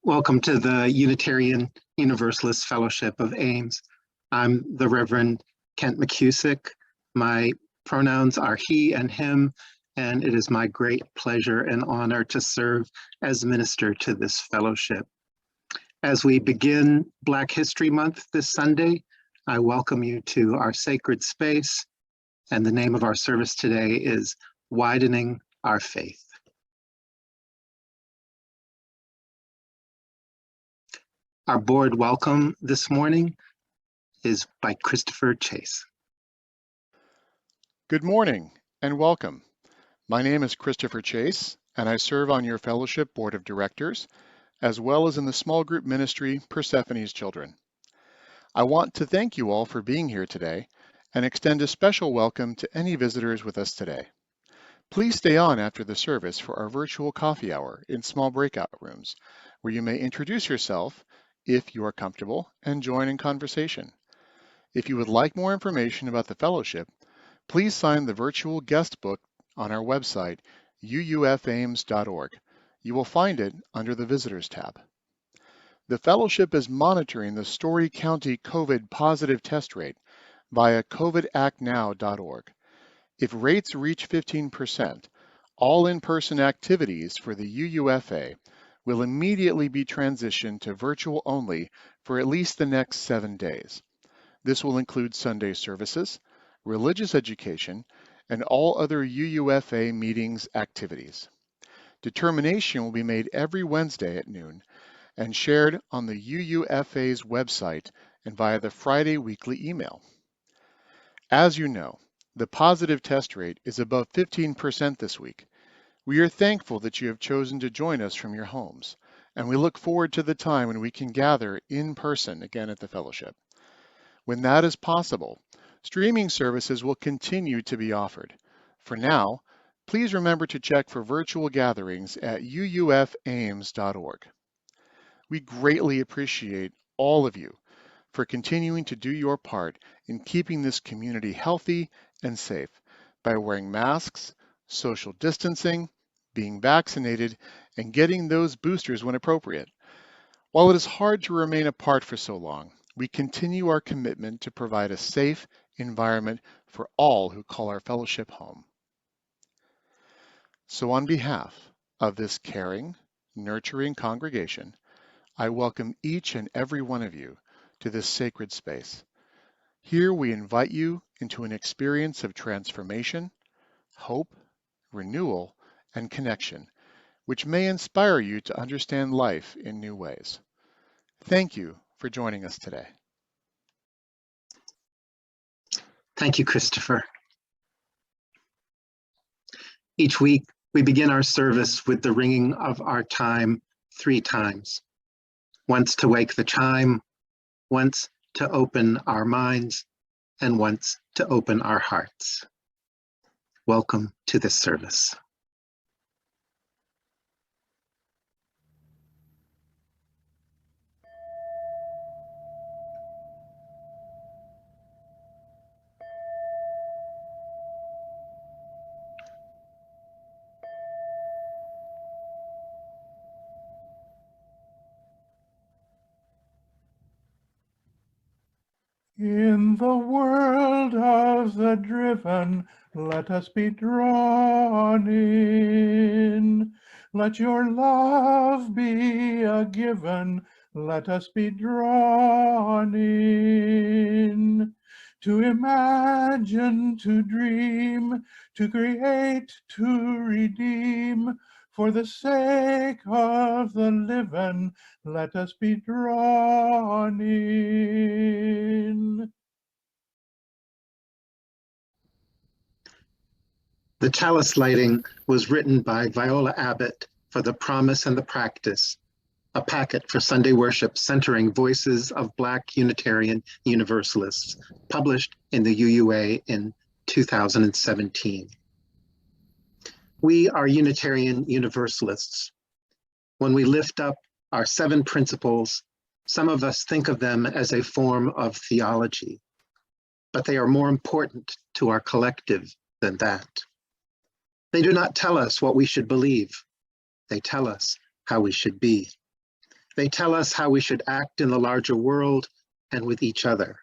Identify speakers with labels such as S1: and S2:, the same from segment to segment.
S1: Welcome to the Unitarian Universalist Fellowship of Ames. I'm the Reverend Kent McCusick. My pronouns are he and him, and it is my great pleasure and honor to serve as minister to this fellowship. As we begin Black History Month this Sunday, I welcome you to our sacred space, and the name of our service today is Widening Our Faith. Our board welcome this morning is by Christopher Chase.
S2: Good morning and welcome. My name is Christopher Chase, and I serve on your fellowship board of directors, as well as in the small group ministry Persephone's Children. I want to thank you all for being here today and extend a special welcome to any visitors with us today. Please stay on after the service for our virtual coffee hour in small breakout rooms, where you may introduce yourself if you are comfortable and join in conversation. If you would like more information about the fellowship, please sign the virtual guest book on our website, uufames.org. You will find it under the Visitors tab. The fellowship is monitoring the Story County COVID positive test rate via covidactnow.org. If rates reach 15%, all in-person activities for the UUFA will immediately be transitioned to virtual only for at least the next 7 days. This will include Sunday services, religious education, and all other UUFA meetings activities. Determination will be made every Wednesday at noon and shared on the UUFA's website and via the Friday weekly email. As you know, the positive test rate is above 15% this week. We are thankful that you have chosen to join us from your homes, and we look forward to the time when we can gather in person again at the fellowship. When that is possible, streaming services will continue to be offered. For now, please remember to check for virtual gatherings at uufames.org. We greatly appreciate all of you for continuing to do your part in keeping this community healthy and safe by wearing masks, social distancing, being vaccinated, and getting those boosters when appropriate. While it is hard to remain apart for so long, we continue our commitment to provide a safe environment for all who call our fellowship home. So on behalf of this caring, nurturing congregation, I welcome each and every one of you to this sacred space. Here we invite you into an experience of transformation, hope, renewal, and connection, which may inspire you to understand life in new ways. Thank you for joining us today.
S1: Thank you, Christopher. Each week, we begin our service with the ringing of our chime 3 times. Once to wake the chime, once to open our minds, and once to open our hearts. Welcome to this service.
S3: In the world of the driven, let us be drawn in. Let your love be a given, let us be drawn in. To imagine, to dream, to create, to redeem, for the sake of the living, let us be drawn in.
S1: The chalice lighting was written by Viola Abbott for The Promise and the Practice, a packet for Sunday worship centering voices of Black Unitarian Universalists, published in the UUA in 2017. We are Unitarian Universalists. When we lift up our 7 principles, some of us think of them as a form of theology, but they are more important to our collective than that. They do not tell us what we should believe. They tell us how we should be. They tell us how we should act in the larger world and with each other.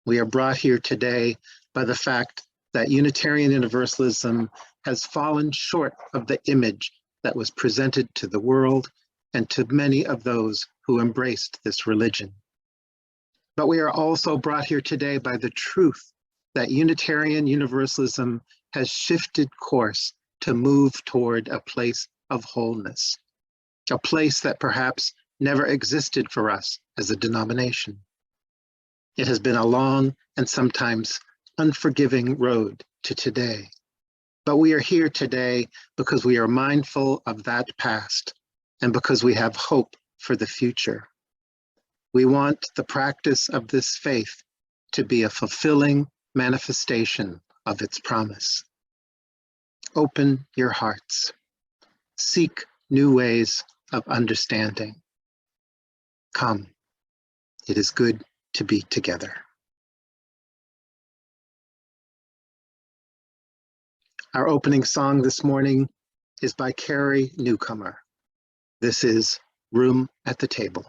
S1: We are brought here today by the fact that Unitarian Universalism has fallen short of the image that was presented to the world and to many of those who embraced this religion. But we are also brought here today by the truth that Unitarian Universalism has shifted course to move toward a place of wholeness, a place that perhaps never existed for us as a denomination. It has been a long and sometimes unforgiving road to today. But we are here today because we are mindful of that past and because we have hope for the future. We want the practice of this faith to be a fulfilling manifestation of its promise. Open your hearts. Seek new ways of understanding. Come, it is good to be together. Our opening song this morning is by Carrie Newcomer. This is Room at the Table.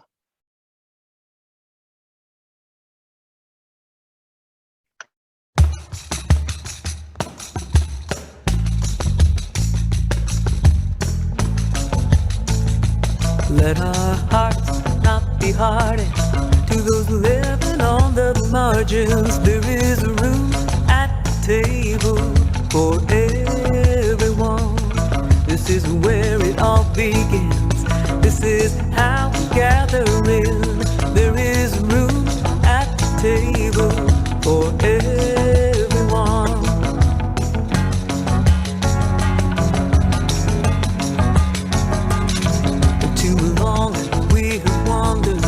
S4: Let our hearts not be hardened to those living on the margins. There is room at the table for everyone. This is where it all begins. This is how we gather in. There is room at the table for everyone. Too long we have wandered,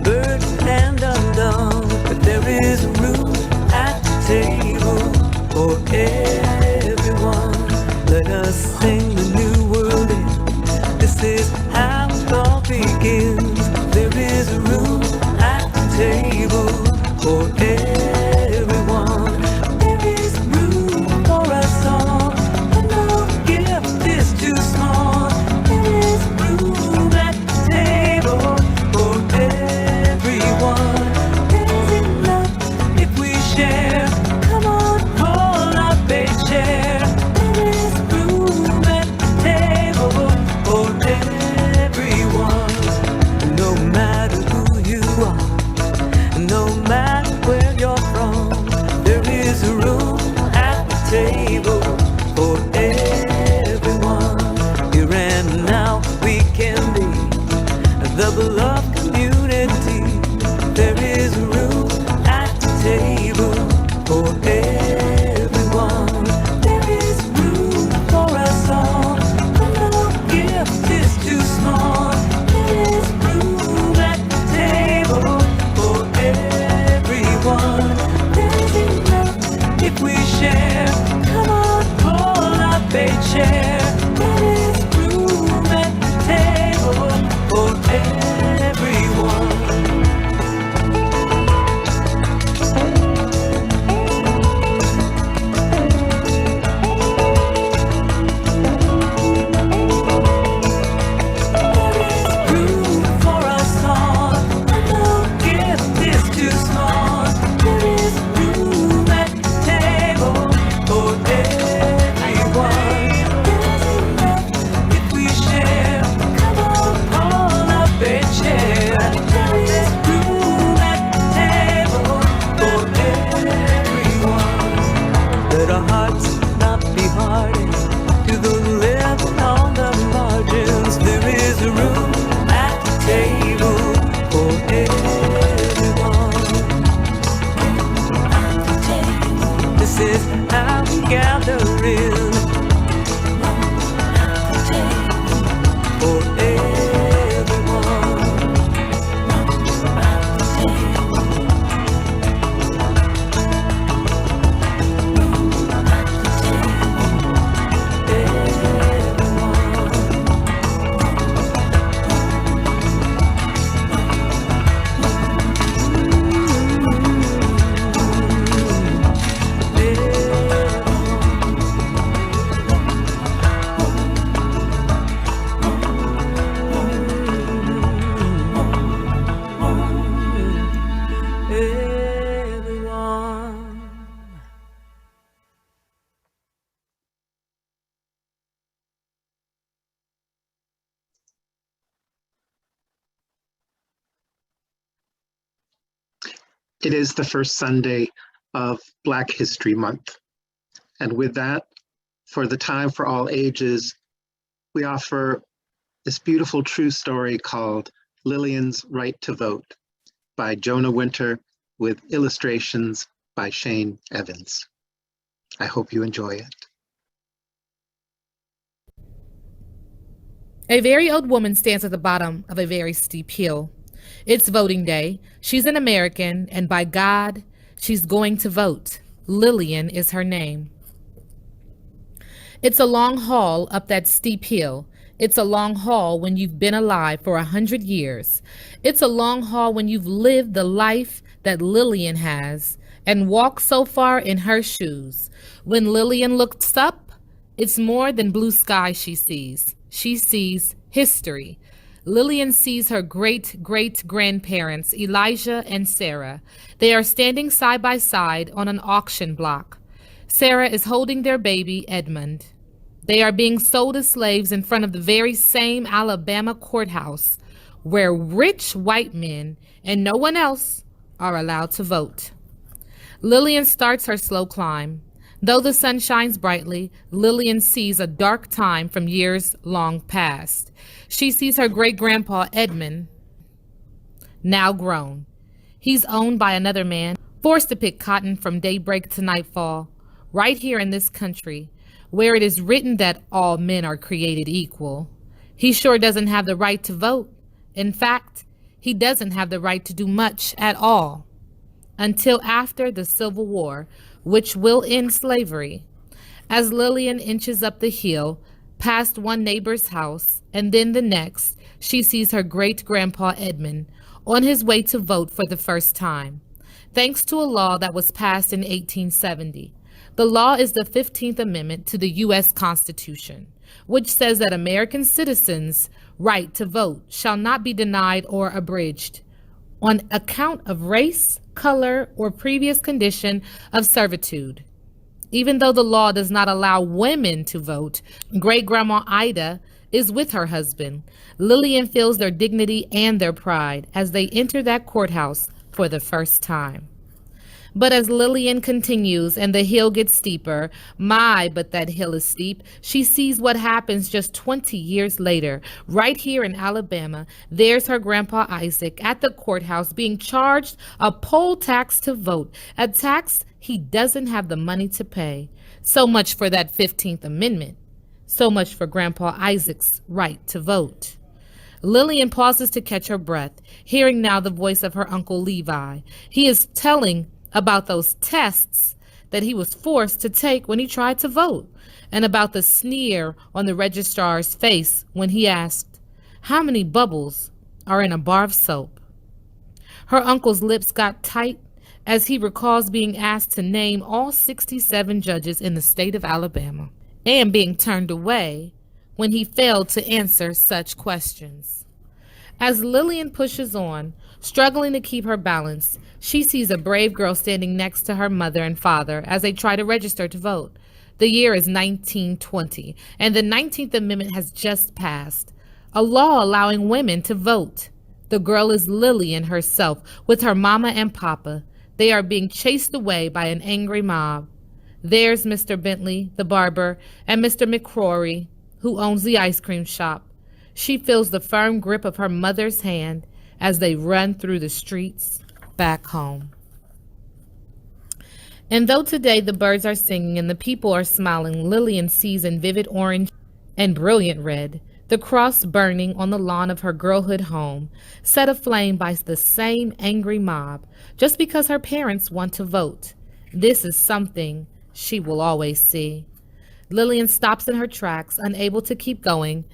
S4: burdened and undone, but there is room at the table for everyone. Let us sing the new world in. This is how it all begins. There is room at the table for everyone. There is room for us all, and no gift is too small. There is room at the table for everyone. There's enough if we share. Come on, pull up a chair. There is room at the table for everyone. No matter who you are, no matter where you're from, there is room at the table for everyone. Here and now we can be the beloved community. There is room at the table for everyone. There is room for us all, and no gift is too small. There is room at the table for everyone. There's enough if we share. Come on, pull up a chair. There is room at the table for everyone. There is room for us all, and no gift is too small. There is room at the table for everyone. There's enough if we share. Come on, pull up a chair.
S1: It is the first Sunday of Black History Month. And with that, for the Time for All Ages, we offer this beautiful true story called Lillian's Right to Vote by Jonah Winter with illustrations by Shane Evans. I hope you enjoy it.
S5: A very old woman stands at the bottom of a very steep hill. It's voting day. She's an American, and by God, she's going to vote. Lillian is her name. It's a long haul up that steep hill. It's a long haul when you've been alive for 100 years. It's a long haul when you've lived the life that Lillian has and walked so far in her shoes. When Lillian looks up, it's more than blue sky she sees. She sees history. Lillian sees her great-great-grandparents, Elijah and Sarah. They are standing side by side on an auction block. Sarah is holding their baby, Edmund. They are being sold as slaves in front of the very same Alabama courthouse where rich white men and no one else are allowed to vote. Lillian starts her slow climb. Though the sun shines brightly, Lillian sees a dark time from years long past. She sees her great-grandpa Edmund, now grown. He's owned by another man, forced to pick cotton from daybreak to nightfall, right here in this country, where it is written that all men are created equal. He sure doesn't have the right to vote. In fact, he doesn't have the right to do much at all until after the Civil War, which will end slavery. As Lillian inches up the hill, past one neighbor's house, and then the next, she sees her great-grandpa Edmund on his way to vote for the first time, thanks to a law that was passed in 1870. The law is the 15th Amendment to the U.S. Constitution, which says that American citizens' right to vote shall not be denied or abridged on account of race, color, or previous condition of servitude. Even though the law does not allow women to vote, Great-Grandma Ida is with her husband. Lillian feels their dignity and their pride as they enter that courthouse for the first time. But as Lillian continues and the hill gets steeper, but that hill is steep, she sees what happens just 20 years later. Right here in Alabama, there's her grandpa Isaac at the courthouse being charged a poll tax to vote, a tax he doesn't have the money to pay. So much for that 15th Amendment. So much for Grandpa Isaac's right to vote. Lillian pauses to catch her breath, hearing now the voice of her Uncle Levi. He is telling about those tests that he was forced to take when he tried to vote, and about the sneer on the registrar's face when he asked, "How many bubbles are in a bar of soap?" Her uncle's lips got tight as he recalls being asked to name all 67 judges in the state of Alabama, and being turned away when he failed to answer such questions. As Lillian pushes on, struggling to keep her balance, she sees a brave girl standing next to her mother and father as they try to register to vote. The year is 1920, and the 19th Amendment has just passed, a law allowing women to vote. The girl is Lillian herself, with her mama and papa. They are being chased away by an angry mob. There's Mr. Bentley, the barber, and Mr. McCrory, who owns the ice cream shop. She feels the firm grip of her mother's hand as they run through the streets back home. And though today the birds are singing and the people are smiling, Lillian sees in vivid orange and brilliant red the cross burning on the lawn of her girlhood home, set aflame by the same angry mob, just because her parents want to vote. This is something she will always see. Lillian stops in her tracks, unable to keep going.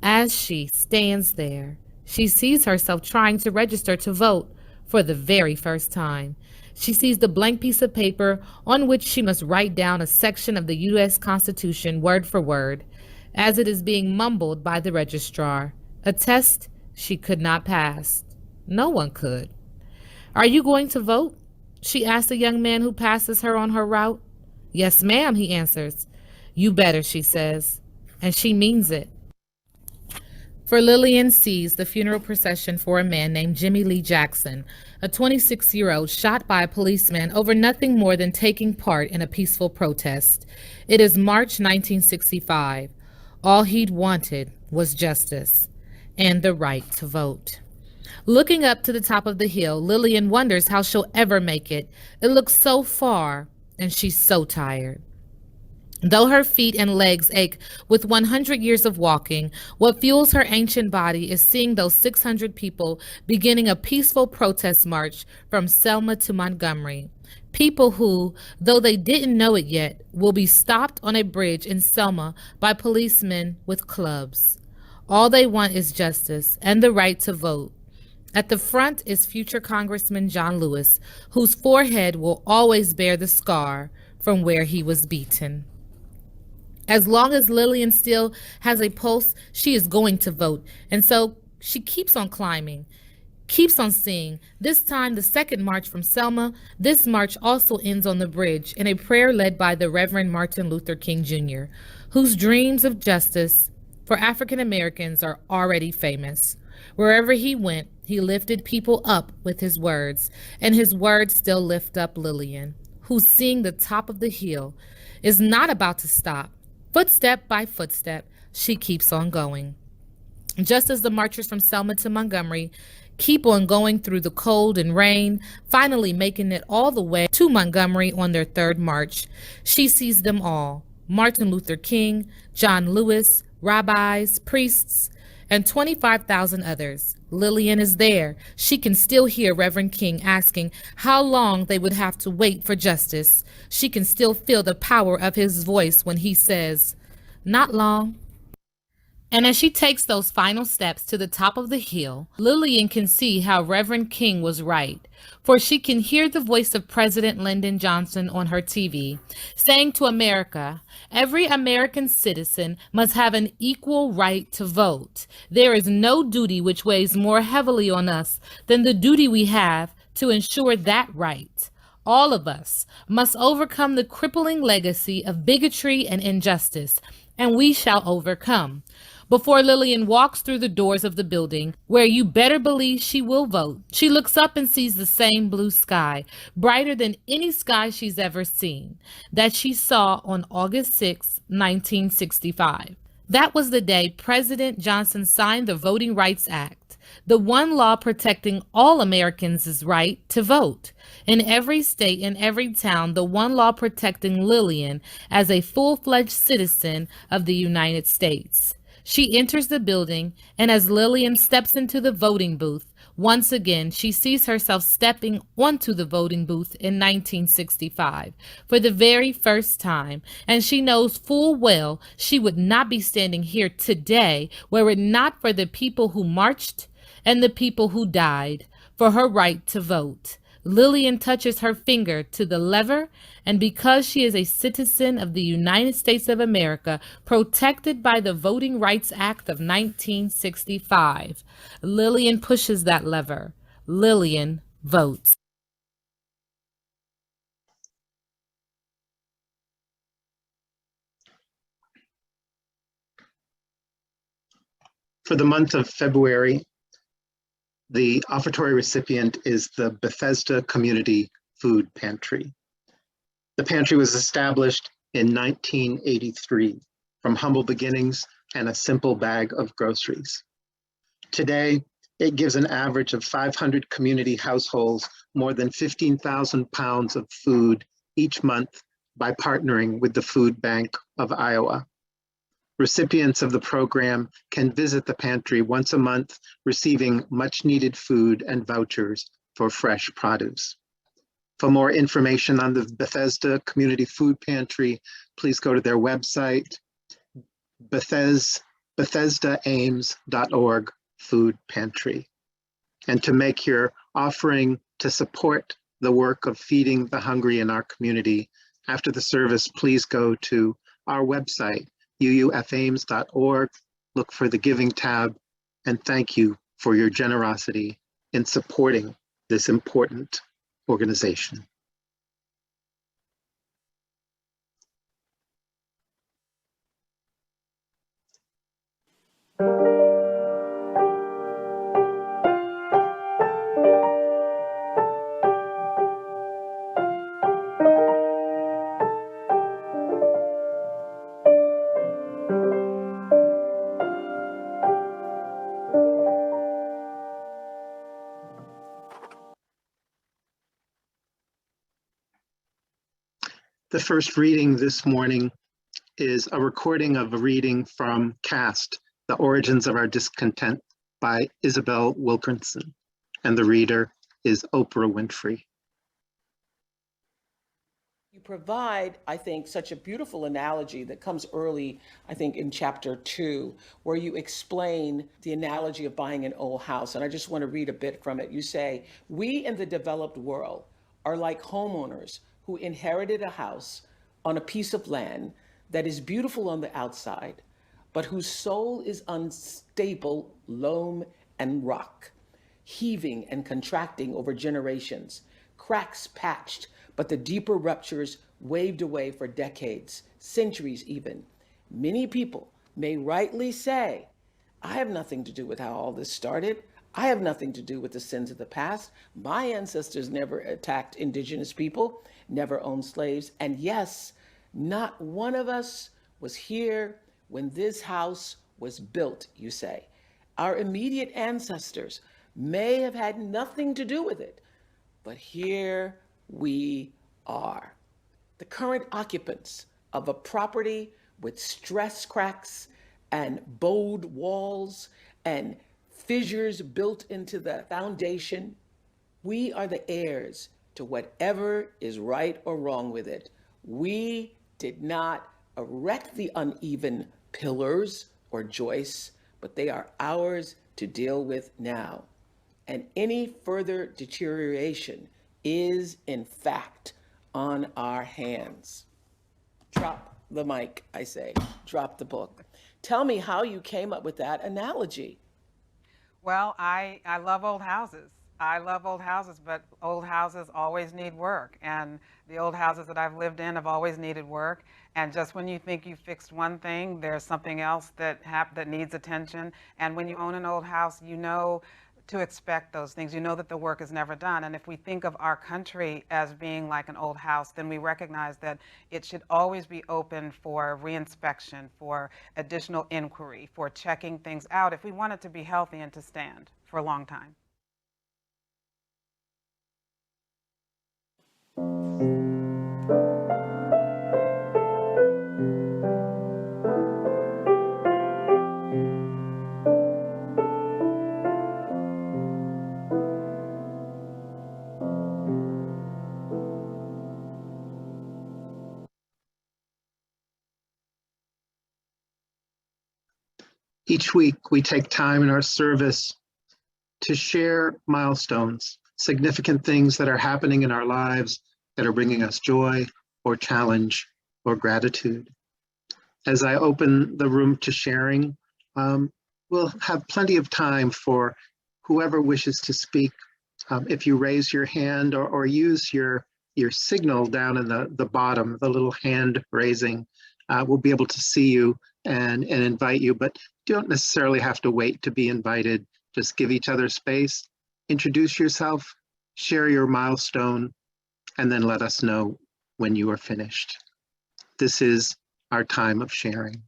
S5: As she stands there, she sees herself trying to register to vote for the very first time. She sees the blank piece of paper on which she must write down a section of the U.S. Constitution word for word, as it is being mumbled by the registrar, a test she could not pass. No one could. "Are you going to vote?" she asks a young man who passes her on her route. "Yes, ma'am," he answers. "You better," she says, and she means it. For Lillian sees the funeral procession for a man named Jimmy Lee Jackson, a 26-year-old shot by a policeman over nothing more than taking part in a peaceful protest. It is March 1965. All he'd wanted was justice and the right to vote. Looking up to the top of the hill, Lillian wonders how she'll ever make it. It looks so far, and she's so tired. Though her feet and legs ache with 100 years of walking, what fuels her ancient body is seeing those 600 people beginning a peaceful protest march from Selma to Montgomery. People who, though they didn't know it yet, will be stopped on a bridge in Selma by policemen with clubs. All they want is justice and the right to vote. At the front is future Congressman John Lewis, whose forehead will always bear the scar from where he was beaten. As long as Lillian still has a pulse, she is going to vote. And so she keeps on climbing, keeps on seeing. This time, the second march from Selma, this march also ends on the bridge in a prayer led by the Reverend Martin Luther King Jr., whose dreams of justice for African Americans are already famous. Wherever he went, he lifted people up with his words, and his words still lift up Lillian, who, seeing the top of the hill, is not about to stop. Footstep by footstep, she keeps on going. Just as the marchers from Selma to Montgomery keep on going through the cold and rain, finally making it all the way to Montgomery on their third march, she sees them all: Martin Luther King, John Lewis, rabbis, priests, and 25,000 others. Lillian is there. She can still hear Reverend King asking how long they would have to wait for justice. She can still feel the power of his voice when he says, "Not long." And as she takes those final steps to the top of the hill, Lillian can see how Reverend King was right, for she can hear the voice of President Lyndon Johnson on her TV, saying to America, "Every American citizen must have an equal right to vote. There is no duty which weighs more heavily on us than the duty we have to ensure that right. All of us must overcome the crippling legacy of bigotry and injustice, and we shall overcome." Before Lillian walks through the doors of the building, where you better believe she will vote, she looks up and sees the same blue sky, brighter than any sky she's ever seen, that she saw on August 6, 1965. That was the day President Johnson signed the Voting Rights Act, the one law protecting all Americans' right to vote. In every state and every town, the one law protecting Lillian as a full-fledged citizen of the United States. She enters the building, and as Lillian steps into the voting booth, once again she sees herself stepping onto the voting booth in 1965 for the very first time, and she knows full well she would not be standing here today were it not for the people who marched and the people who died for her right to vote. Lillian touches her finger to the lever, and because she is a citizen of the United States of America, protected by the Voting Rights Act of 1965, Lillian pushes that lever. Lillian votes.
S1: For the month of February, the offertory recipient is the Bethesda Community Food Pantry. The pantry was established in 1983 from humble beginnings and a simple bag of groceries. Today, it gives an average of 500 community households more than 15,000 pounds of food each month by partnering with the Food Bank of Iowa. Recipients of the program can visit the pantry once a month, receiving much needed food and vouchers for fresh produce. For more information on the Bethesda Community Food Pantry, please go to their website, BethesdaAmes.org Food Pantry. And to make your offering to support the work of feeding the hungry in our community, after the service, please go to our website, uufames.org, look for the Giving tab, and thank you for your generosity in supporting this important organization. The first reading this morning is a recording of a reading from Caste, The Origins of Our Discontent by Isabel Wilkerson, and the reader is Oprah Winfrey.
S6: You provide, I think, such a beautiful analogy that comes early, I think, in chapter 2, where you explain the analogy of buying an old house. And I just want to read a bit from it. You say, "We in the developed world are like homeowners who inherited a house on a piece of land that is beautiful on the outside, but whose soul is unstable, loam and rock, heaving and contracting over generations, cracks patched, but the deeper ruptures waved away for decades, centuries even. Many people may rightly say, I have nothing to do with how all this started. I have nothing to do with the sins of the past. My ancestors never attacked indigenous people, never owned slaves. And yes, not one of us was here when this house was built, you say. Our immediate ancestors may have had nothing to do with it, but here we are, the current occupants of a property with stress cracks and bowed walls and fissures built into the foundation. We are the heirs to whatever is right or wrong with it. We did not erect the uneven pillars or joists, but they are ours to deal with now. And any further deterioration is, in fact, on our hands." Drop the mic, I say. Drop the book. Tell me how you came up with that analogy.
S7: Well, I love old houses. I love old houses, but old houses always need work. And the old houses that I've lived in have always needed work. And just when you think you fixed one thing, there's something else that needs attention. And when you own an old house, you know to expect those things. You know that the work is never done. And if we think of our country as being like an old house, then we recognize that it should always be open for reinspection, for additional inquiry, for checking things out if we want it to be healthy and to stand for a long time.
S1: Each week, we take time in our service to share milestones, significant things that are happening in our lives that are bringing us joy or challenge or gratitude. As I open the room to sharing, we'll have plenty of time for whoever wishes to speak. If you raise your hand or use your signal down in the bottom, the little hand raising, we'll be able to see you and invite you, but you don't necessarily have to wait to be invited. Just give each other space, introduce yourself, share your milestone, and then let us know when you are finished. This is our time of sharing.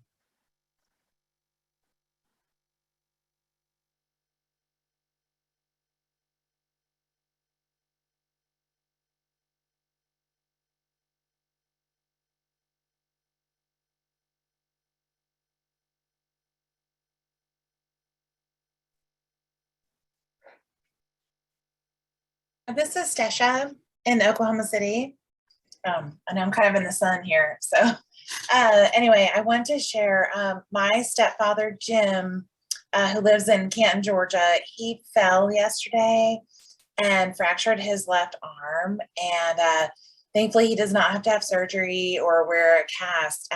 S8: This is Tesha in Oklahoma City. I know I'm kind of in the sun here. So anyway, I want to share my stepfather, Jim, who lives in Canton, Georgia. He fell yesterday and fractured his left arm. And thankfully, he does not have to have surgery or wear a cast.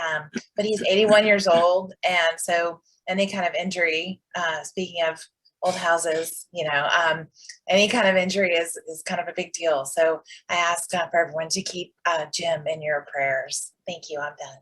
S8: But he's 81 years old. And so any kind of injury, speaking of old houses, any kind of injury is kind of a big deal. So I ask for everyone to keep Jim in your prayers. Thank you. I'm done.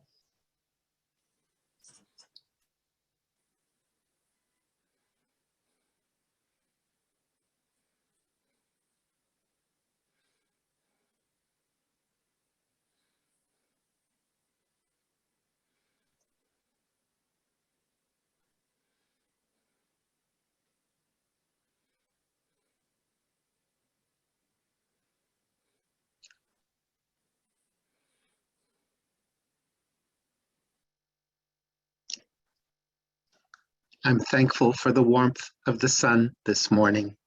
S1: I'm thankful for the warmth of the sun this morning.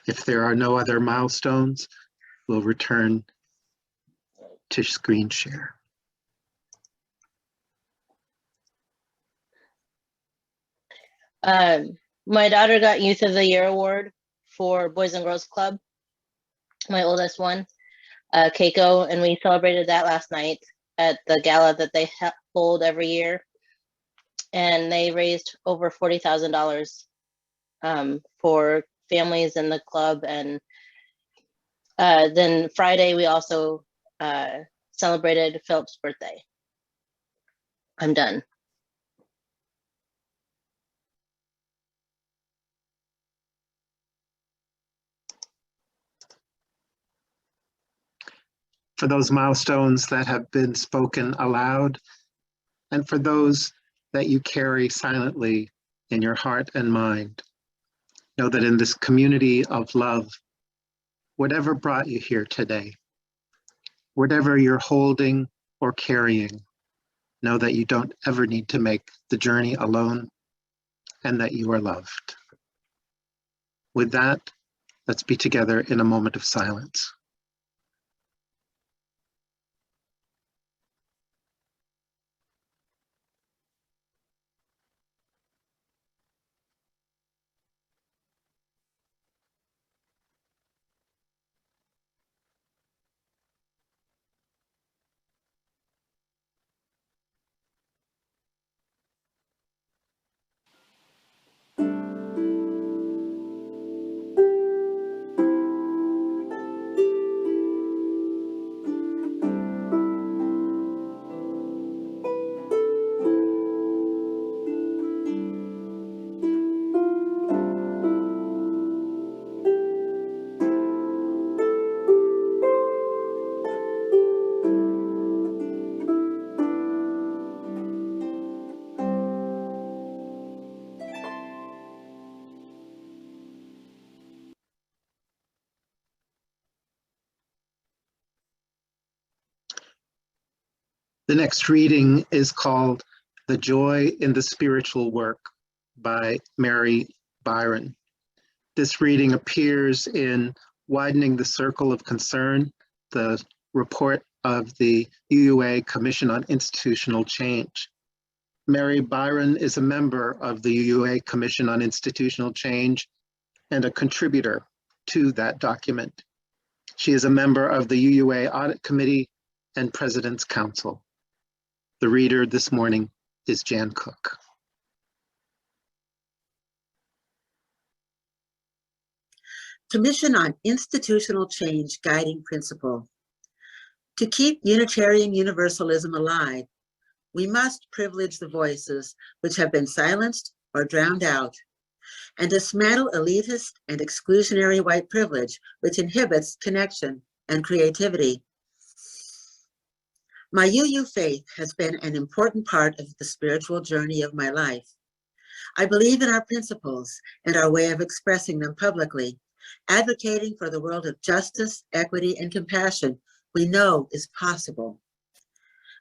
S1: If there are no other milestones, we'll return to screen share.
S9: My daughter got Youth of the Year award for Boys and Girls Club, my oldest one, Keiko, and we celebrated that last night at the gala that they hold every year. And they raised over $40,000 for families in the club. And then Friday, we also celebrated Philip's birthday. I'm done.
S1: For those milestones that have been spoken aloud, and for those that you carry silently in your heart and mind, know that in this community of love, whatever brought you here today, whatever you're holding or carrying, know that you don't ever need to make the journey alone and that you are loved. With that, let's be together in a moment of silence. The next reading is called The Joy in the Spiritual Work by Mary Byron. This reading appears in Widening the Circle of Concern, the report of the UUA Commission on Institutional Change. Mary Byron is a member of the UUA Commission on Institutional Change and a contributor to that document. She is a member of the UUA Audit Committee and President's Council. The reader this morning is Jan Cook.
S10: Commission on Institutional Change Guiding Principle. To keep Unitarian Universalism alive, we must privilege the voices which have been silenced or drowned out, and dismantle elitist and exclusionary white privilege which inhibits connection and creativity. My UU faith has been an important part of the spiritual journey of my life. I believe in our principles and our way of expressing them publicly, advocating for the world of justice, equity, and compassion we know is possible.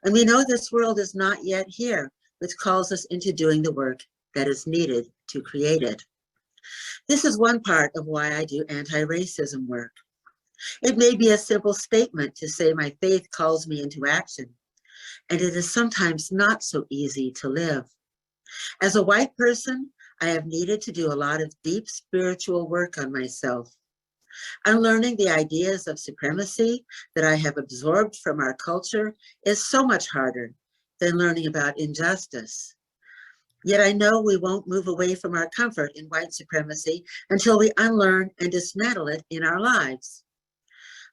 S10: And we know this world is not yet here, which calls us into doing the work that is needed to create it. This is one part of why I do anti-racism work. It may be a simple statement to say my faith calls me into action, and it is sometimes not so easy to live. As a white person, I have needed to do a lot of deep spiritual work on myself. Unlearning the ideas of supremacy that I have absorbed from our culture is so much harder than learning about injustice. Yet I know we won't move away from our comfort in white supremacy until we unlearn and dismantle it in our lives.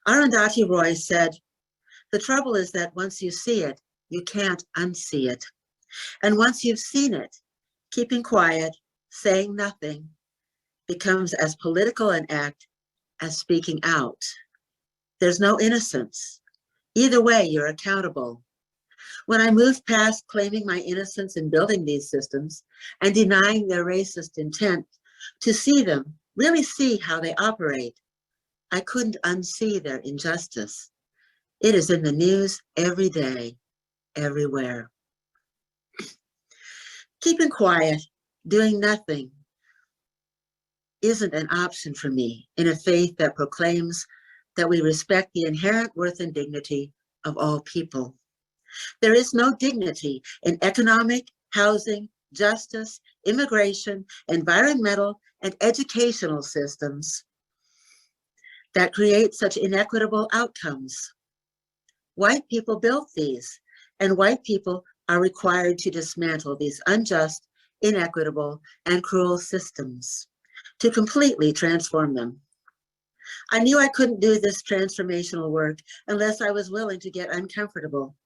S10: Arundhati Roy said, "The trouble is that once you see it, you can't unsee it. And once you've seen it, keeping quiet, saying nothing, becomes as political an act as speaking out. There's no innocence. Either way, you're accountable." When I moved past claiming my innocence in building these systems and denying their racist intent to see them, really see how they operate, I couldn't unsee their injustice. It is in the news every day, everywhere. Keeping quiet Doing nothing isn't an option for me in a faith that proclaims that we respect the inherent worth and dignity of all people. There is no dignity in economic, housing, justice, immigration, environmental, and educational systems that create such inequitable outcomes. White people built these, and white people are required to dismantle these unjust, inequitable, and cruel systems to completely transform them. I knew I couldn't do this transformational work unless I was willing to get uncomfortable.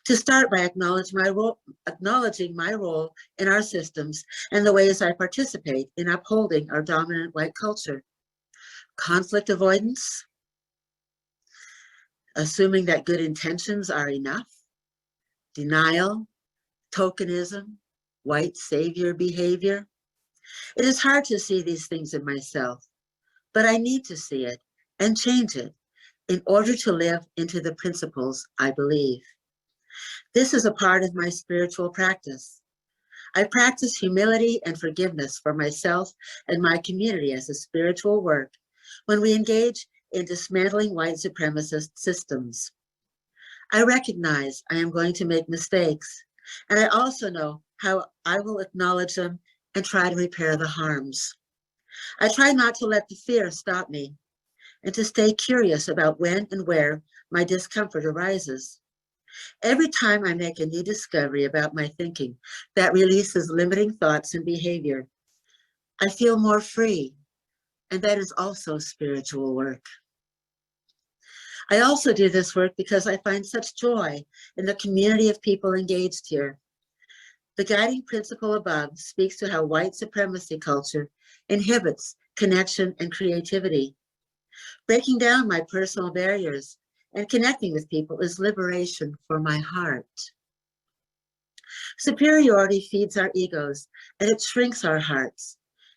S10: To start by acknowledging my role in our systems and the ways I participate in upholding our dominant white culture. Conflict avoidance, assuming that good intentions are enough, denial, tokenism, white savior behavior. It is hard to see these things in myself, but I need to see it and change it in order to live into the principles I believe. This is a part of my spiritual practice. I practice humility and forgiveness for myself and my community as a spiritual work when we engage in dismantling white supremacist systems. I recognize I am going to make mistakes, and I also know how I will acknowledge them and try to repair the harms. I try not to let the fear stop me and to stay curious about when and where my discomfort arises. Every time I make a new discovery about my thinking that releases limiting thoughts and behavior, I feel more free, and that is also spiritual work. I also do this work because I find such joy in the community of people engaged here. The guiding principle above speaks to how white supremacy culture inhibits connection and creativity. Breaking down my personal barriers and connecting with people is liberation for my heart. Superiority feeds our egos and it shrinks our hearts.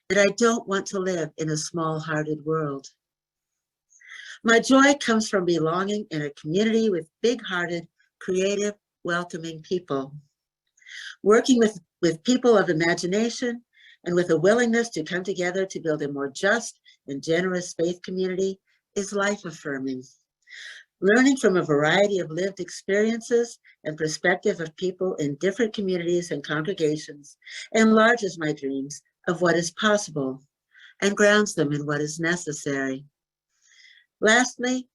S10: And I don't want to live in a small-hearted world. My joy comes from belonging in a community with big-hearted, creative, welcoming people. Working with people of imagination and with a willingness to come together to build a more just and generous faith community is life-affirming. Learning from a variety of lived experiences and perspective of people in different communities and congregations enlarges my dreams of what is possible and grounds them in what is necessary. Lastly,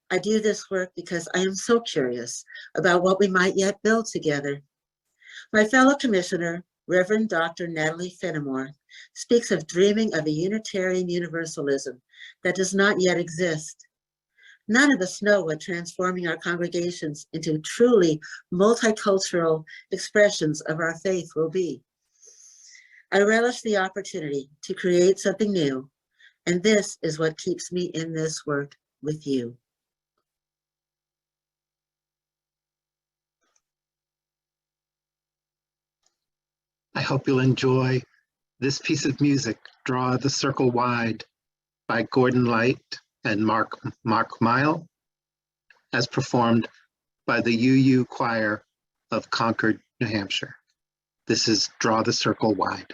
S10: I do this work because I am so curious about what we might yet build together. My fellow commissioner, Reverend Dr. Natalie Fenimore, speaks of dreaming of a Unitarian Universalism that does not yet exist. None of us know what transforming our congregations into truly multicultural expressions of our faith will be. I relish the opportunity to create something new, and this is what keeps me in this work with you.
S1: I hope you'll enjoy this piece of music, Draw the Circle Wide, by Gordon Light and Mark Mile, as performed by the UU Choir of Concord, New Hampshire. This is Draw the Circle Wide.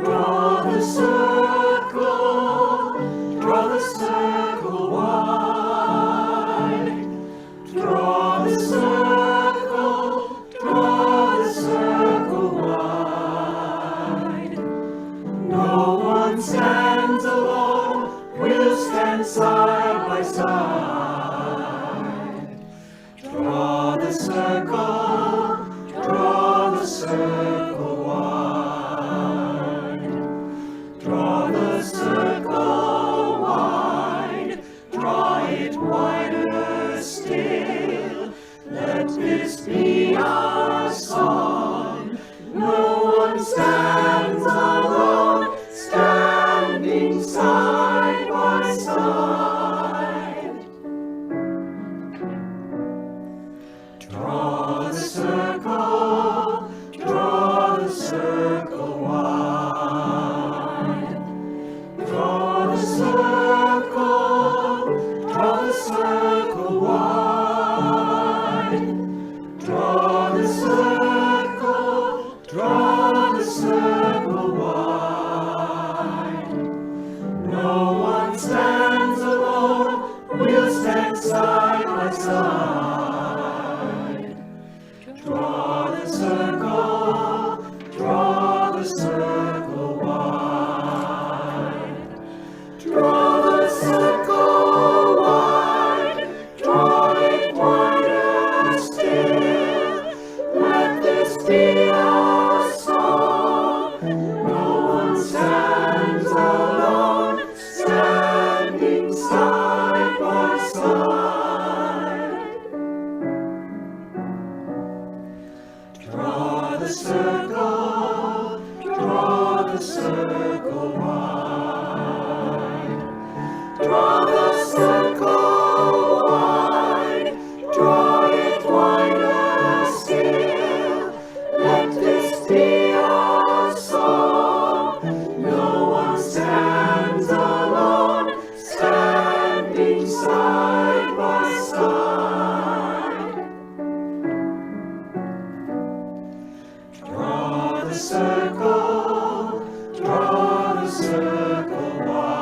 S4: Draw the circle wide. Draw the circle wide. No one stands alone, we'll stand side by side. Draw the circle wide. Draw circle wide. Draw the circle, draw the circle wide. Draw the circle, draw the circle wide. No one stands alone, we'll stand side by side. Draw the circle, draw the circle wide. Draw the circle wide, draw it wider still. Let this be our song. No one stands alone, standing side by side. Draw the circle, draw the circle wide. Draw the circle wide, draw it wider still. Let this be our song. No one stands alone, standing side by side. Draw the circle, draw the circle wide.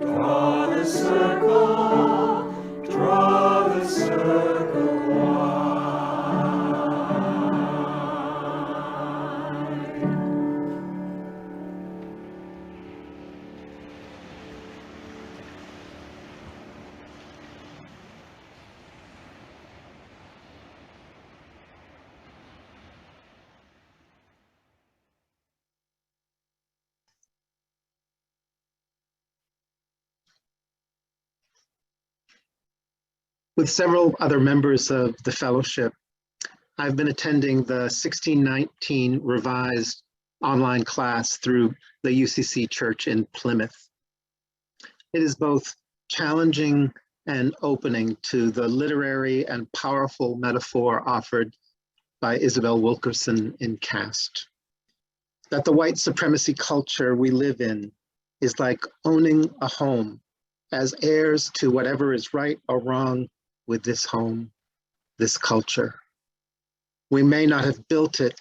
S4: Draw the circle, draw the circle wide.
S1: With several other members of the fellowship, I've been attending the 1619 revised online class through the UCC Church in Plymouth. It is both challenging and opening to the literary and powerful metaphor offered by Isabel Wilkerson in Caste. That the white supremacy culture we live in is like owning a home as heirs to whatever is right or wrong with this home, this culture. We may not have built it,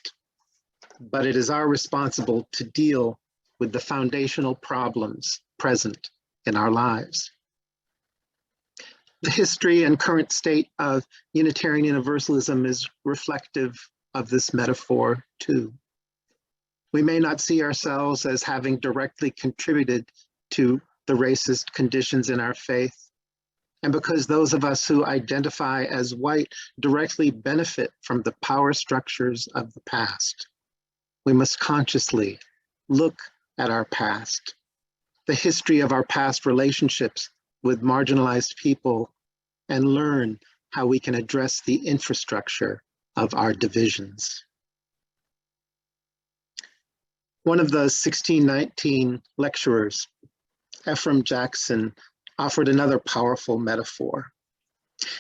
S1: but it is our responsibility to deal with the foundational problems present in our lives. The history and current state of Unitarian Universalism is reflective of this metaphor too. We may not see ourselves as having directly contributed to the racist conditions in our faith, and because those of us who identify as white directly benefit from the power structures of the past, we must consciously look at our past, the history of our past relationships with marginalized people, and learn how we can address the infrastructure of our divisions. One of the 1619 lecturers, Ephraim Jackson, offered another powerful metaphor.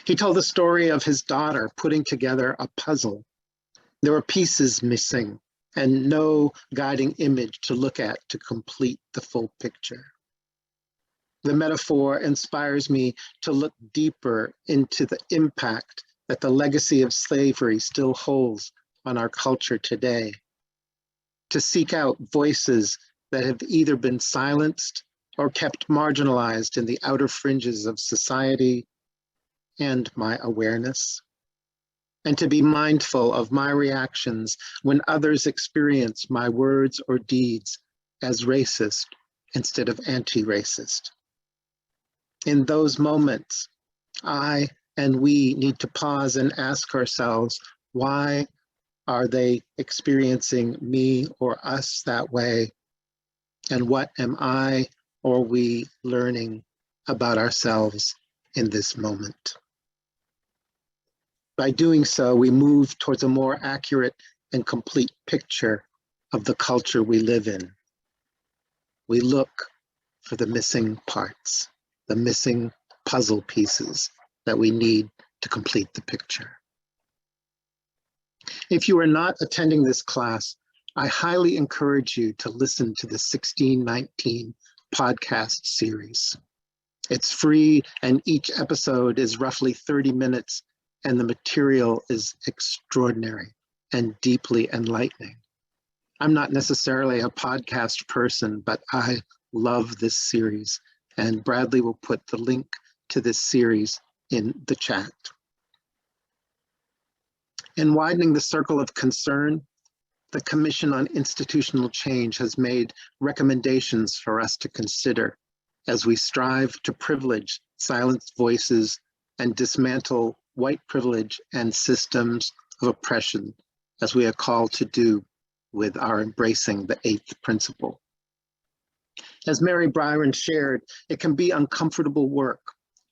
S1: He told the story of his daughter putting together a puzzle. There were pieces missing and no guiding image to look at to complete the full picture. The metaphor inspires me to look deeper into the impact that the legacy of slavery still holds on our culture today, to seek out voices that have either been silenced or kept marginalized in the outer fringes of society and my awareness, and to be mindful of my reactions when others experience my words or deeds as racist instead of anti-racist. In those moments, I and we need to pause and ask ourselves, why are they experiencing me or us that way? And what am I or we learning about ourselves in this moment? By doing so, we move towards a more accurate and complete picture of the culture we live in. We look for the missing parts, the missing puzzle pieces that we need to complete the picture. If you are not attending this class, I highly encourage you to listen to the 1619 podcast series. It's free and each episode is roughly 30 minutes and the material is extraordinary and deeply enlightening. I'm not necessarily a podcast person, but I love this series, and Bradley will put the link to this series in the chat. In widening the circle of concern, the Commission on Institutional Change has made recommendations for us to consider as we strive to privilege silenced voices and dismantle white privilege and systems of oppression, as we are called to do with our embracing the eighth principle. As Mary Byron shared, it can be uncomfortable work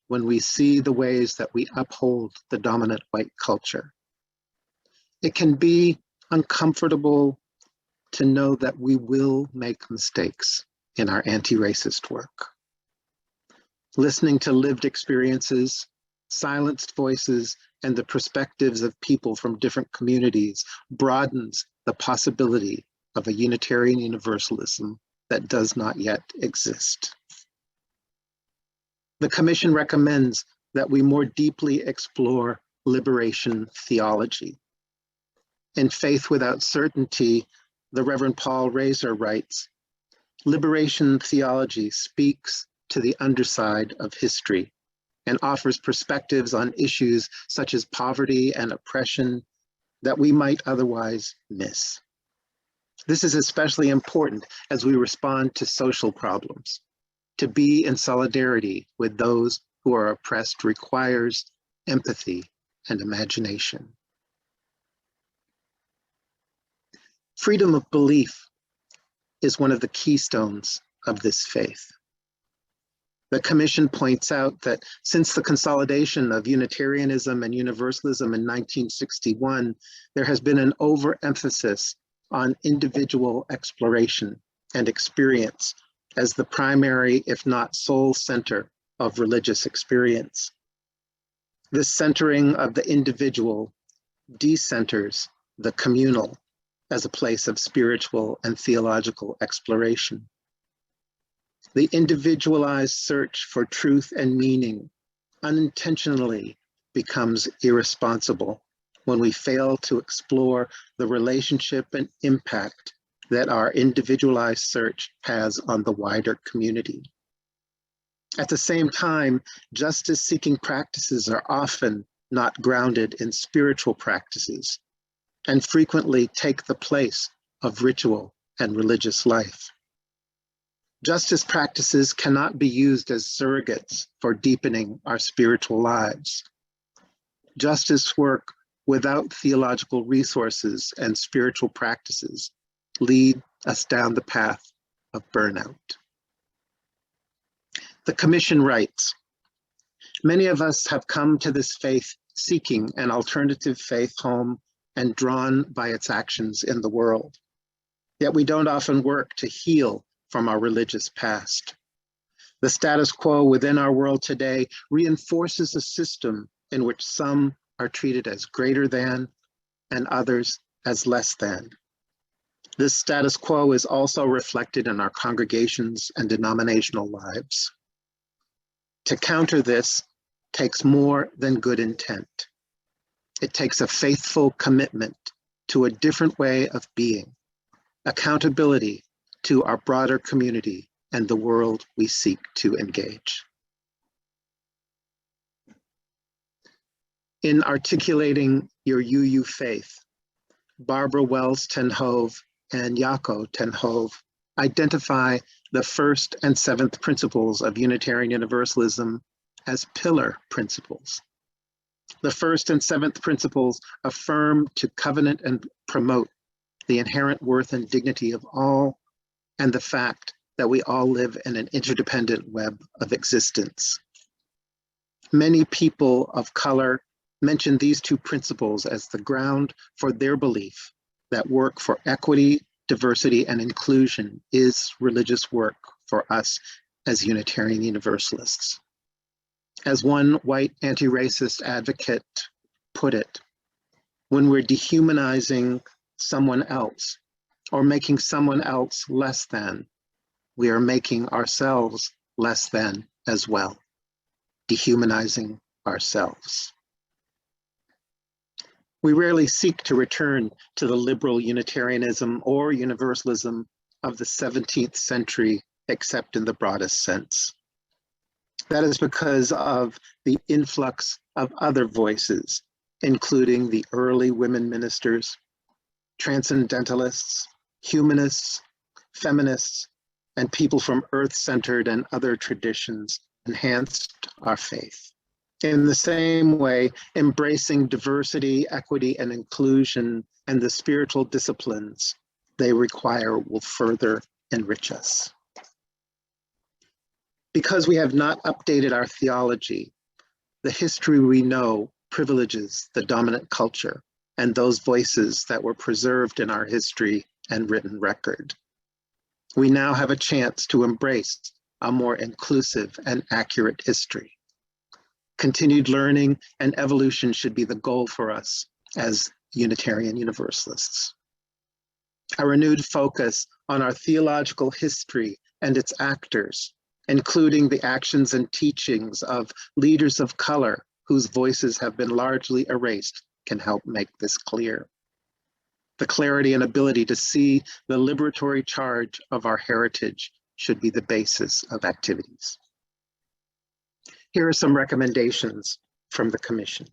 S1: when we see the ways that we uphold the dominant white culture. It can be uncomfortable to know that we will make mistakes in our anti-racist work. Listening to lived experiences, silenced voices, and the perspectives of people from different communities broadens the possibility of a Unitarian Universalism that does not yet exist. The Commission recommends that we more deeply explore liberation theology. In Faith Without Certainty, the Reverend Paul Razor writes, liberation theology speaks to the underside of history and offers perspectives on issues such as poverty and oppression that we might otherwise miss. This is especially important as we respond to social problems. To be in solidarity with those who are oppressed requires empathy and imagination. Freedom of belief is one of the keystones of this faith. The Commission points out that since the consolidation of Unitarianism and Universalism in 1961, there has been an overemphasis on individual exploration and experience as the primary, if not sole, center of religious experience. This centering of the individual decenters the communal as a place of spiritual and theological exploration. The individualized search for truth and meaning unintentionally becomes irresponsible when we fail to explore the relationship and impact that our individualized search has on the wider community. At the same time, justice-seeking practices are often not grounded in spiritual practices and frequently take the place of ritual and religious life. Justice practices cannot be used as surrogates for deepening our spiritual lives. Justice work without theological resources and spiritual practices lead us down the path of burnout. The Commission writes, many of us have come to this faith seeking an alternative faith home and drawn by its actions in the world. Yet we don't often work to heal from our religious past. The status quo within our world today reinforces a system in which some are treated as greater than and others as less than. This status quo is also reflected in our congregations and denominational lives. To counter this takes more than good intent. It takes a faithful commitment to a different way of being, accountability to our broader community and the world we seek to engage. In articulating your UU faith, Barbara Wells ten Hove and Jaco ten Hove identify the first and seventh principles of Unitarian Universalism as pillar principles. The first and seventh principles affirm to covenant and promote the inherent worth and dignity of all, and the fact that we all live in an interdependent web of existence. Many people of color mention these two principles as the ground for their belief that work for equity, diversity, and inclusion is religious work for us as Unitarian Universalists. As one white anti-racist advocate put it, when we're dehumanizing someone else or making someone else less than, we are making ourselves less than as well, dehumanizing ourselves. We rarely seek to return to the liberal Unitarianism or Universalism of the 17th century, except in the broadest sense. That is because of the influx of other voices, including the early women ministers, transcendentalists, humanists, feminists, and people from earth-centered and other traditions enhanced our faith. In the same way, embracing diversity, equity, and inclusion and the spiritual disciplines they require will further enrich us. Because we have not updated our theology, the history we know privileges the dominant culture and those voices that were preserved in our history and written record. We now have a chance to embrace a more inclusive and accurate history. Continued learning and evolution should be the goal for us as Unitarian Universalists. A renewed focus on our theological history and its actors, including the actions and teachings of leaders of color whose voices have been largely erased, can help make this clear. The clarity and ability to see the liberatory charge of our heritage should be the basis of activities. Here are some recommendations from the Commission.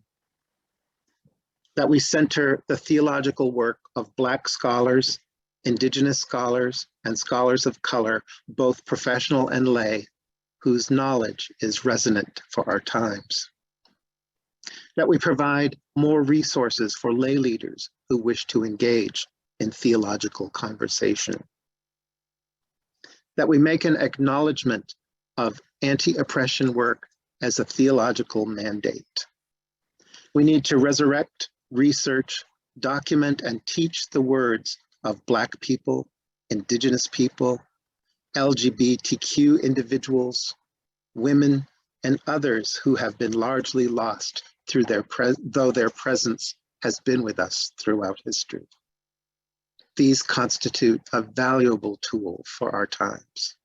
S1: That we center the theological work of Black scholars, Indigenous scholars, and scholars of color, both professional and lay, whose knowledge is resonant for our times. That we provide more resources for lay leaders who wish to engage in theological conversation. That we make an acknowledgement of anti-oppression work as a theological mandate. We need to resurrect, research, document, and teach the words of Black people, Indigenous people, LGBTQ individuals, women, and others who have been largely lost through though their presence has been with us throughout history. These constitute a valuable tool for our times.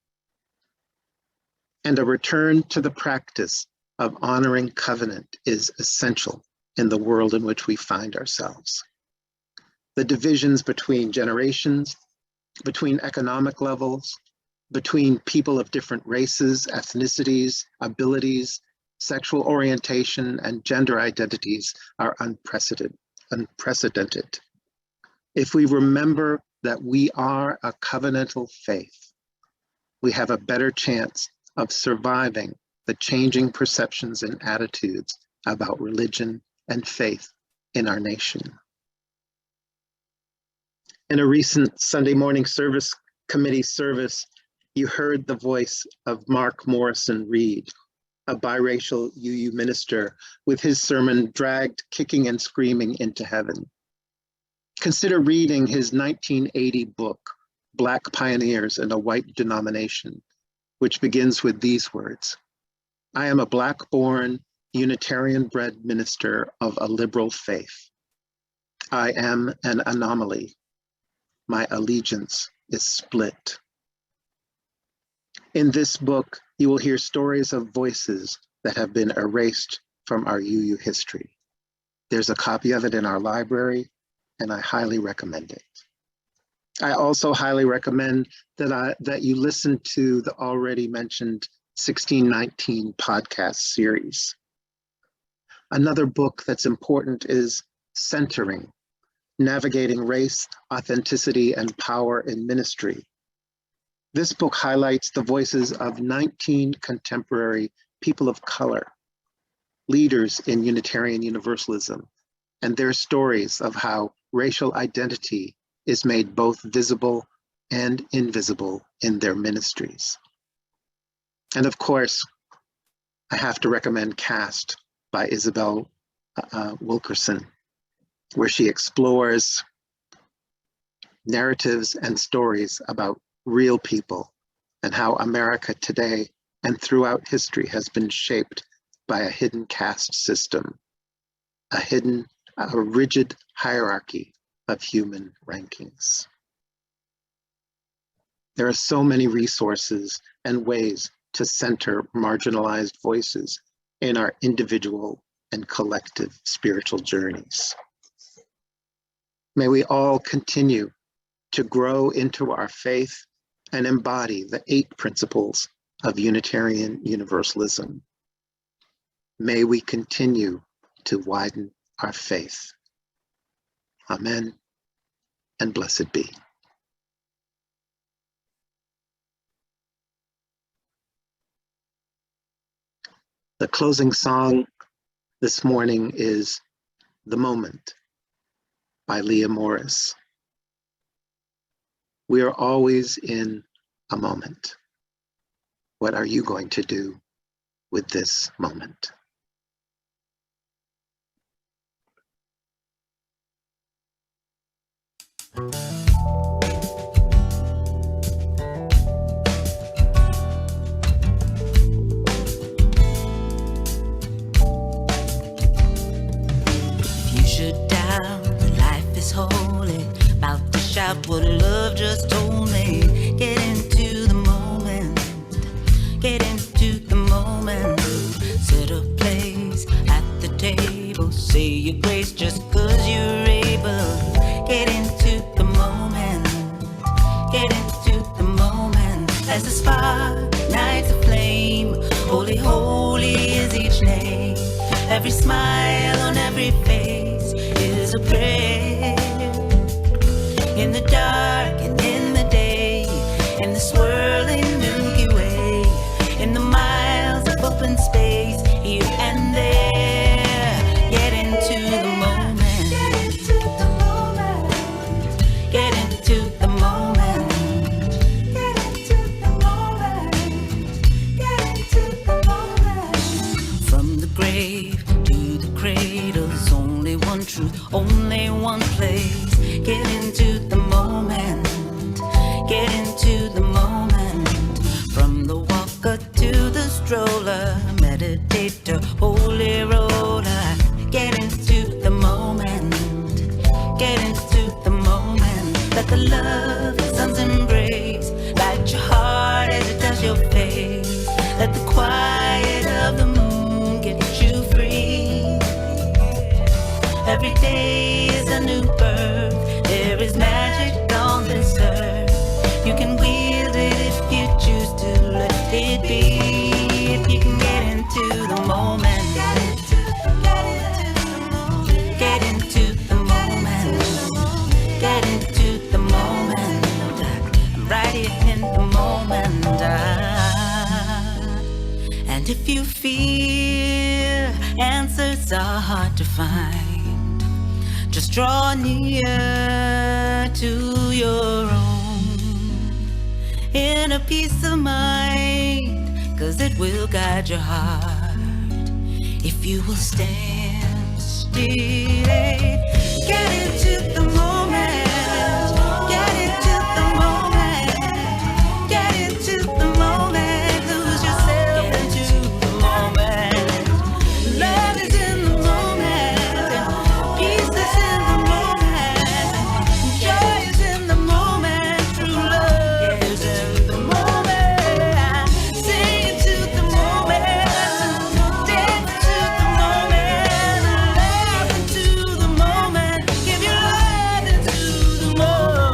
S1: And a return to the practice of honoring covenant is essential in the world in which we find ourselves. The divisions between generations, between economic levels, between people of different races, ethnicities, abilities, sexual orientation, and gender identities are unprecedented. If we remember that we are a covenantal faith, we have a better chance of surviving the changing perceptions and attitudes about religion and faith in our nation. In a recent Sunday morning service committee service, you heard the voice of Mark Morrison Reed, a biracial UU minister, with his sermon dragged kicking and screaming into heaven. Consider reading his 1980 book, Black Pioneers in a White Denomination, which begins with these words: I am a Black-born, Unitarian-bred minister of a liberal faith. I am an anomaly. My allegiance is split. In this book, you will hear stories of voices that have been erased from our UU history. There's a copy of it in our library, and I highly recommend it. I also highly recommend that you listen to the already mentioned 1619 podcast series. Another book that's important is Centering, Navigating Race, Authenticity, and Power in Ministry. This book highlights the voices of 19 contemporary people of color, leaders in Unitarian Universalism, and their stories of how racial identity is made both visible and invisible in their ministries. And of course, I have to recommend Cast by Isabel Wilkerson, where she explores narratives and stories about real people and how America today and throughout history has been shaped by a hidden caste system, a hidden a rigid hierarchy of human rankings. There are so many resources and ways to center marginalized voices in our individual and collective spiritual journeys. May we all continue to grow into our faith and embody the 8 principles of Unitarian Universalism. May we continue to widen our faith. Amen, and blessed be. The closing song this morning is "The Moment" by Leah Morris. We are always in a moment. What are you going to do with this moment?
S4: Holy, about to shout what love just told me. Get into the moment, get into the moment. Set a place at the table, say your grace just 'cause you're able. Get into the moment, get into the moment. As the spark ignites a flame, holy, holy is each name. Every smile on every face is a prayer. In the dark and in the day, in the swirling Milky Way, in the miles of open space, here and there. Get into the moment. Get into the moment. Get into the moment. Get into the moment. Get into the moment. From the grave to the cradle, there's only one truth, only one place. Get into the moment, get into the moment. From the walker to the stroller, meditator, holy roller. Get into the moment, get into the moment. Let the love of sun's embrace light your heart as it does your face. Let the quiet of the moon get you free. Every day is a new birth. There is magic on this earth. You can wield it if you choose to let it be. If you can get into the moment. Get into the moment. Get into the moment. Get into the moment. I'm right here in the moment. And if you feel answers are hard to find, just draw near to your own inner peace of mind, 'cause it will guide your heart if you will stand still. Get into the moment. Get into the moment. Get into the moment. Lose yourself into the moment. Love is in the moment. Peace is in the moment. Joy is in the moment. True love is in the moment. Sing into the moment. Dance to the moment. Laugh into the moment. Give your life into the moment.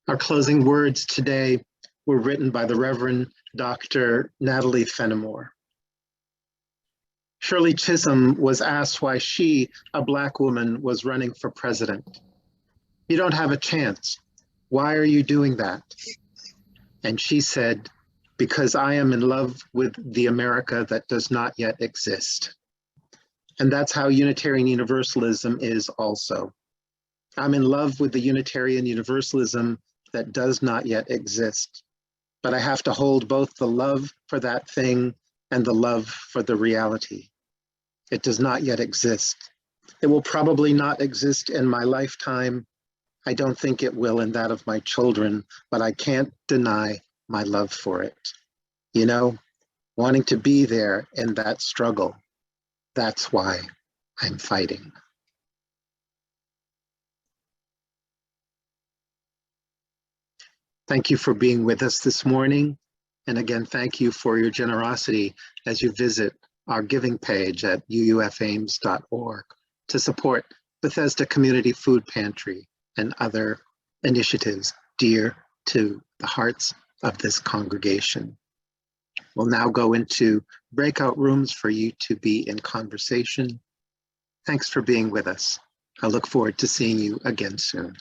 S1: Our closing words today were written by the Reverend Dr. Natalie Fenimore. Shirley Chisholm was asked why she, a Black woman, was running for president. You don't have a chance. Why are you doing that? And she said, because I am in love with the America that does not yet exist. And that's how Unitarian Universalism is also. I'm in love with the Unitarian Universalism that does not yet exist. But I have to hold both the love for that thing and the love for the reality. It does not yet exist. It will probably not exist in my lifetime. I don't think it will in that of my children, but I can't deny my love for it. You know, wanting to be there in that struggle, that's why I'm fighting. Thank you for being with us this morning. And again, thank you for your generosity as you visit our giving page at uufames.org to support Bethesda Community Food Pantry and other initiatives dear to the hearts of this congregation. We'll now go into breakout rooms for you to be in conversation. Thanks for being with us. I look forward to seeing you again soon.